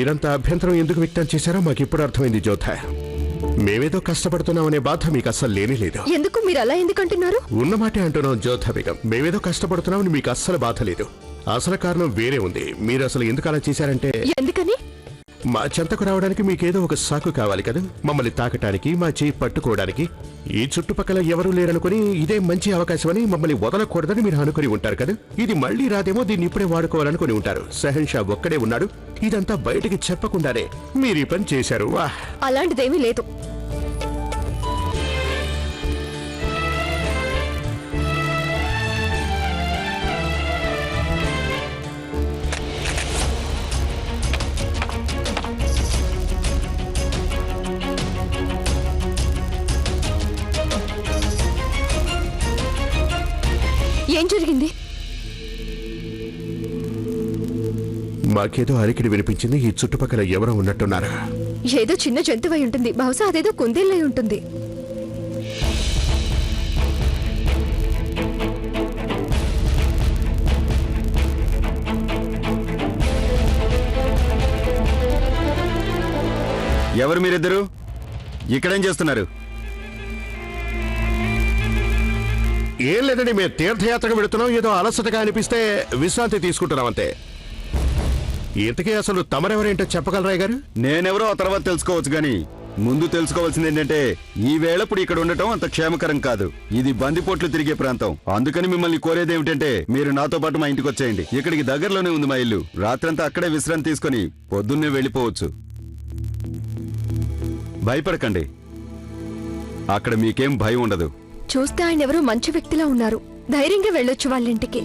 మీరంతా అభ్యంతరం ఎందుకు వ్యక్తం చేశారో మాకిప్పుడు అర్థమైంది జ్యోథ. మేమేదో కష్టపడుతున్నామనే బాధ మీకు అస్సలు లేనేలేదు. ఎందుకు మీరు అలా ఎందుకంటున్నారు? ఉన్నమాటే అంటున్నాం జ్యోథ బేగం. మేమేదో కష్టపడుతున్నామని మీకు అస్సలు బాధ లేదు. అసలు కారణం వేరే ఉంది. మీరు అసలు ఎందుకు అలా చేశారంటే, ఎందుకని? మా చెంతకు రావడానికి మీకేదో ఒక సాకు కావాలి కదా, మమ్మల్ని తాకటానికి, మా చేయి పట్టుకోవడానికి. ఈ చుట్టుపక్కల ఎవరూ లేరనుకుని ఇదే మంచి అవకాశమని మమ్మల్ని వదలకూడదని మీరు అనుకుని ఉంటారు కదా. ఇది మళ్లీ రాదేమో, దీన్ని ఇప్పుడే వాడుకోవాలనుకుని ఉంటారు. షహన్షా ఒక్కడే ఉన్నాడు. ఇదంతా బయటికి చెప్పకుండానే మీరు ఈ పని చేశారు. వాహ్, అలాంటిదేమీ లేదు. ఏం జరిగింది? మాకేదో అలికిడి వినిపించింది. ఈ చుట్టుపక్కల ఎవరో ఉన్నట్టున్నారా? ఏదో చిన్న జంతువై ఉంటుంది. బహుశా అదేదో కుందేలై ఉంటుంది. ఎవరు మీరిద్దరు? ఇక్కడేం చేస్తున్నారు? ఏం లేదండి, మేము తీర్థయాత్రకు వెళుతున్నాం. ఏదో అలసటగా అనిపిస్తే విశ్రాంతి తీసుకుంటున్నాం అంతే. ఇంతకీ అసలు తమరెవరేంటో చెప్పగలరా గారు? నేనెవరో ఆ తర్వాత తెలుసుకోవచ్చు గాని ముందు తెలుసుకోవాల్సింది ఏంటంటే, ఈ వేళప్పుడు ఇక్కడ ఉండటం అంత క్షేమకరం కాదు. ఇది బందిపోట్లు తిరిగే ప్రాంతం. అందుకని మిమ్మల్ని కోరేది ఏమిటంటే, మీరు నాతో పాటు మా ఇంటికి వచ్చేయండి. ఇక్కడికి దగ్గరలోనే ఉంది మా ఇల్లు. రాత్రంతా అక్కడే విశ్రాంతి తీసుకుని పొద్దున్నే వెళ్ళిపోవచ్చు. భయపడకండి, అక్కడ మీకేం భయం ఉండదు. చూస్తే ఆయన ఎవరో మంచి వ్యక్తిలా ఉన్నారు. ధైర్యంగా వెళ్ళొచ్చు వాళ్ళింటికి.